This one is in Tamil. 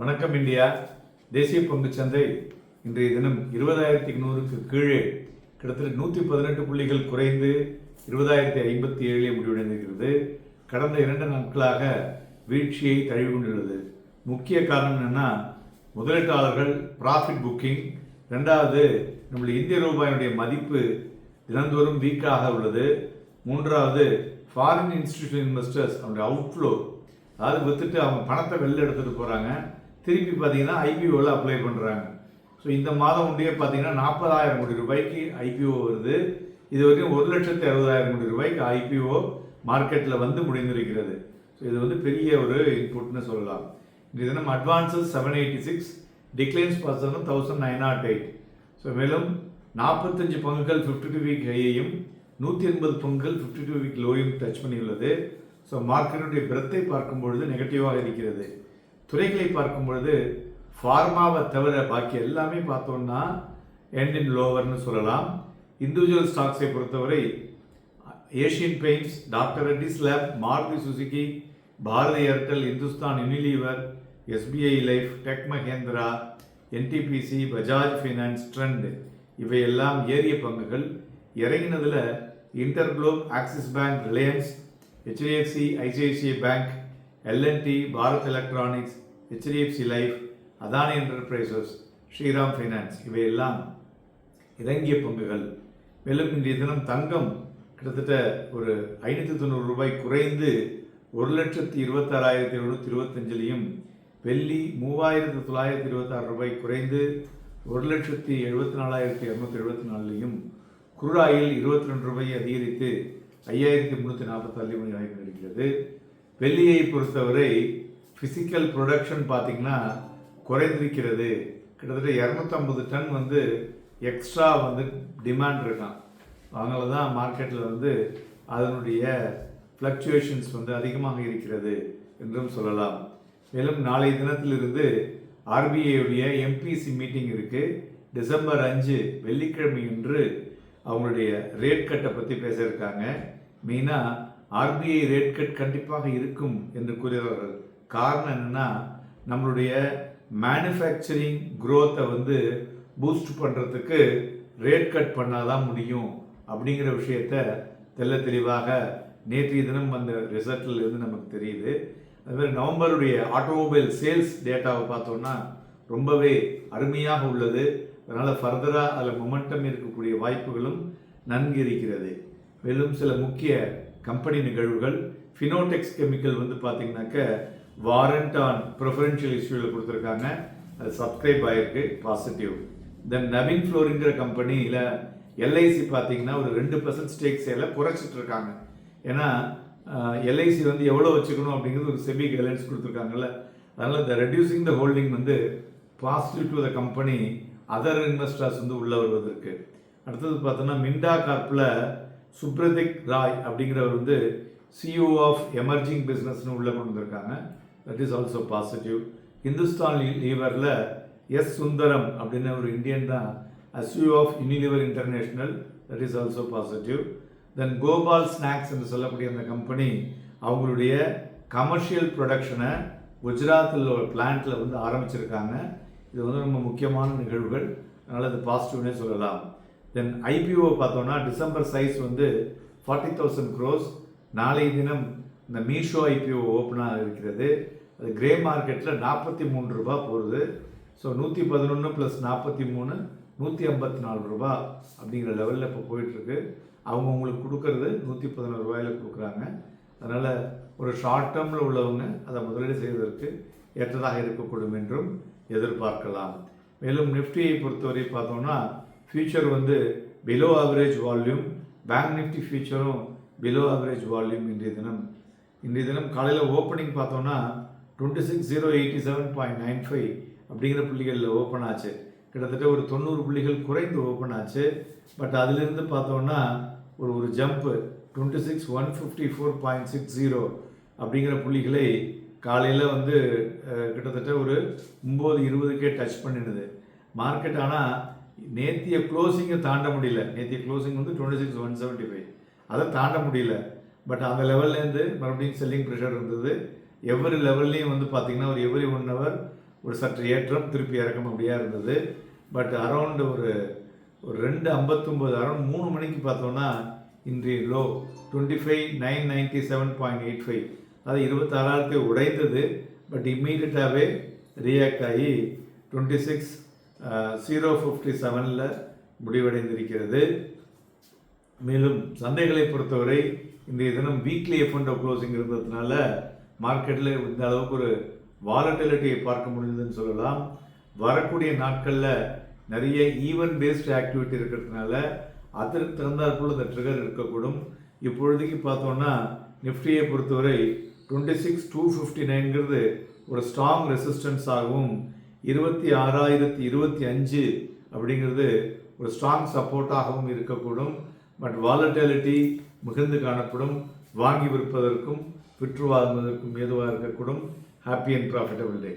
வணக்கம் இந்தியா. தேசிய பங்குச்சந்தை இன்றைய தினம் 20,100க்கு கீழே கிட்டத்தட்ட 118 புள்ளிகள் குறைந்து 20,057 முடிவடைந்திருக்கிறது. கடந்த 2 நாட்களாக வீழ்ச்சியை தழுவி கொண்டுள்ளது. முக்கிய காரணம் என்னன்னா, முதலீட்டாளர்கள் ப்ராஃபிட் புக்கிங், ரெண்டாவது நம்முடைய இந்திய ரூபாயினுடைய மதிப்பு தினந்தோறும் வீக்காக உள்ளது, மூன்றாவது ஃபாரின் இன்ஸ்டிடியூஷனல் இன்வெஸ்டர்ஸ் அவங்களுடைய அவுட்ஃப்ளோ, அதாவது வித்துட்டு அவங்க பணத்தை வெளில எடுத்துகிட்டு போகிறாங்க, திருப்பி பார்த்தீங்கன்னா ஐபிஓவில் அப்ளை பண்ணுறாங்க. ஸோ இந்த மாதம் ஒன்றிய பார்த்தீங்கன்னா 40,000 கோடி ரூபாய்க்கு ஐபிஓ வருது. இது வரைக்கும் 1,60,60,000 கோடி ரூபாய்க்கு ஐபிஓ மார்க்கெட்டில் வந்து முடிந்திருக்கிறது. ஸோ இது பெரிய ஒரு இன்புட்னு சொல்லலாம். இந்த தினம் அட்வான்சஸ் 786, டிக்ளைன்ஸ் பார்த்தோம்னா 1908. ஸோ மேலும் 45 பங்குகள் 52 வீக் ஹையையும் 180 பங்குகள் 52 வீக் லோயும் டச் பண்ணியுள்ளது. ஸோ மார்க்கெட்டுடைய பிரெத்தை பார்க்கும்பொழுது நெகட்டிவாக இருக்கிறது. துறைகளை பார்க்கும் பொழுது ஃபார்மாவை தவிர பாக்கி எல்லாமே பார்த்தோம்னா எண்ட் இன் லோவர்னு சொல்லலாம். இண்டிவிஜுவல் ஸ்டாக்ஸை பொறுத்தவரை Asian Paints, doctor Reddy's Lab, Maruti Suzuki, Bharti Airtel, Hindustan Unilever, SBI Life, Tech Mahindra, NTPC, Bajaj Finance, Trent இவையெல்லாம் ஏறிய பங்குகள். இறங்கினதில் InterGlobe, Axis Bank, Reliance, HDFC, ICICI Bank, LNT, Bharat Electronics, HDFC Life, Adani Enterprises, Shriram Finance இவையெல்லாம் இறங்கிய பங்குகள். மேலும் இன்றைய தினம் தங்கம் கிட்டத்தட்ட ஒரு 590 ரூபாய் குறைந்து 1,26,725, வெள்ளி 3,926 ரூபாய் குறைந்து 1,74,274, குருடாயில் 22 ரூபாய் அதிகரித்து 5,344 வாய்ப்பு இருக்கிறது. வெள்ளியை பொறுத்தவரை ஃபிசிக்கல் ப்ரொடக்ஷன் பார்த்திங்கன்னா குறைந்திருக்கிறது. கிட்டத்தட்ட 250 டன் எக்ஸ்ட்ரா டிமாண்ட் இருக்கான். அதனால தான் மார்க்கெட்டில் அதனுடைய ஃப்ளக்சுவேஷன்ஸ் அதிகமாக இருக்கிறது என்றும் சொல்லலாம். மேலும் நாளைய தினத்திலிருந்து ஆர்பிஐயுடைய எம்பிசி மீட்டிங் இருக்குது. டிசம்பர் 5 வெள்ளிக்கிழமை என்று அவங்களுடைய ரேட் கட்டை பற்றி பேச இருக்காங்க. மெயினாக ஆர்பிஐ ரேட் கட் கண்டிப்பாக இருக்கும் என்று கூறுகிறார்கள். காரணம் என்னென்னா, நம்மளுடைய மேனுஃபேக்சரிங் க்ரோத்தை பூஸ்ட் பண்ணுறதுக்கு ரேட் கட் பண்ணால் தான் முடியும் அப்படிங்கிற விஷயத்தை தெல்ல தெளிவாக நேற்றைய தினம் அந்த ரிசல்ட்டில் இருந்து நமக்கு தெரியுது. அதுமாதிரி நவம்பருடைய ஆட்டோமொபைல் சேல்ஸ் டேட்டாவை பார்த்தோன்னா ரொம்பவே அருமையாக உள்ளது. அதனால் ஃபர்தராக அதில் மொமெண்டம் இருக்கக்கூடிய வாய்ப்புகளும் நன்கு இருக்கிறது. மேலும் சில முக்கிய கம்பெனி நிகழ்வுகள், ஃபினோடெக்ஸ் கெமிக்கல் பார்த்தீங்கன்னாக்க வாரண்ட் ஆன் ப்ரிஃபரன்ஷியல் இஷ்யூவில் கொடுத்துருக்காங்க, அது சப்ஸ்கிரைப் ஆகிருக்கு, பாசிட்டிவ். தென் நவீன் ஃப்ளோரிங்கிற கம்பெனியில் எல்ஐசி பார்த்தீங்கன்னா ஒரு 2% ஸ்டேக் சேலை குறைச்சிட்டு இருக்காங்க. ஏன்னா எல்ஐசி எவ்வளோ வச்சுக்கணும் அப்படிங்கிறது ஒரு செபி கைட்லைன்ஸ் கொடுத்துருக்காங்கல்ல, அதனால் இந்த reducing the holding positive to the company, other investors உள்ளே வருவதற்கு. அடுத்தது பார்த்தோன்னா மிண்டா கார்ப்பில் சுப்ரதிக் ராய் அப்படிங்கிறவர் சிஇஓ ஆஃப் எமர்ஜிங் பிஸ்னஸ்னு உள்ளே கொண்டு வந்திருக்காங்க, that is also positive. Hindustan லீவரில் எஸ் சுந்தரம் அப்படின்னு ஒரு இந்தியன் தான் CEO of Unilever International, that is also positive. Then Gopal Snacks என்று சொல்லக்கூடிய அந்த கம்பெனி அவங்களுடைய கமர்ஷியல் ப்ரொடக்ஷனை குஜராத்தில் ஒரு பிளான்ட்டில் ஆரம்பிச்சிருக்காங்க. இது ரொம்ப முக்கியமான நிகழ்வுகள், அதனால் அது பாசிட்டிவ்னே சொல்லலாம். தென் ஐபிஓ பார்த்தோன்னா டிசம்பர் சைஸ் 40,000 crores. நாளைய தினம் இந்த மீஷோ ஐபிஓ ஓப்பனாக இருக்கிறது. அது கிரே மார்க்கெட்டில் 43 ரூபா போகுது. ஸோ 111 + 43 154 ரூபா அப்படிங்கிற லெவலில் இப்போ போயிட்டுருக்கு. அவங்களுக்கு கொடுக்கறது 111 ரூபாயில் கொடுக்குறாங்க. அதனால் ஒரு ஷார்ட் டேர்மில் உள்ளவங்க அதை முதலீடு செய்வதற்கு ஏற்றதாக இருக்கக்கூடும் என்றும் எதிர்பார்க்கலாம். மேலும் நிஃப்டியை பொறுத்தவரை பார்த்தோம்னா future below average volume, Bank Nifty ஃபியூச்சரும் பிலோ ஆவரேஜ் வால்யூம். இன்றைய தினம் காலையில் ஓப்பனிங் பார்த்தோன்னா 26,087.95 அப்படிங்கிற புள்ளிகளில் ஓப்பன் ஆச்சு. கிட்டத்தட்ட ஒரு 90 புள்ளிகள் குறைந்து ஓப்பன் ஆச்சு. பட் அதிலிருந்து பார்த்தோன்னா ஒரு ஜம்ப்பு 26,154.60 அப்படிங்கிற புள்ளிகளை காலையில் கிட்டத்தட்ட ஒரு 9:20க்கே டச் பண்ணிடுது மார்க்கெட். ஆனால் நேத்திய க்ளோசிங்கை தாண்ட முடியல. நேத்திய க்ளோசிங் 26,175, அதை தாண்ட முடியல. பட் அந்த லெவல்லேருந்து மறுபடியும் செல்லிங் ப்ரெஷர் இருந்தது. எவ்வரி லெவல்லையும் பார்த்தீங்கன்னா ஒரு எவ்ரி 1 hour ஒரு சற்று ஏற்றம் திருப்பி இறக்கம் அப்படியாக இருந்தது. பட் அரௌண்ட் ஒரு 2:59 அரௌண்ட் 3 மணிக்கு பார்த்தோன்னா இன்றைய லோ 25,997.85, அது 26,000 உடைந்தது. பட் இம்மீடியட்டாகவே ரியாக்ட் ஆகி 26,057 முடிவடைந்திருக்கிறது. மேலும் சந்தைகளை பொறுத்தவரை இன்றைய தினம் வீக்லி எஃப்என்டோ க்ளோசிங் இருந்ததுனால மார்க்கெட்டில் இந்த அளவுக்கு ஒரு வாலட்டிலிட்டியை பார்க்க முடியுதுன்னு சொல்லலாம். வரக்கூடிய நாட்களில் நிறைய ஈவென்ட் பேஸ்டு ஆக்டிவிட்டி இருக்கிறதுனால அதற்கு தகுந்தாற்போல் இந்த ட்ரிகர் இருக்கக்கூடும். இப்பொழுதைக்கு பார்த்தோன்னா நிஃப்டியை பொறுத்தவரை 26,259ங்கிறது ஒரு ஸ்ட்ராங் ரெசிஸ்டன்ஸ் ஆகவும் 26,025 அப்படிங்கிறது ஒரு ஸ்ட்ராங் சப்போர்ட்டாகவும் இருக்கக்கூடும். பட் வாலட்டிலிட்டி மிகுந்து காணப்படும். வாங்கி விற்பதற்கும் விற்று வாங்குவதற்கும் ஏதுவாக இருக்கக்கூடும். Happy and profitable day.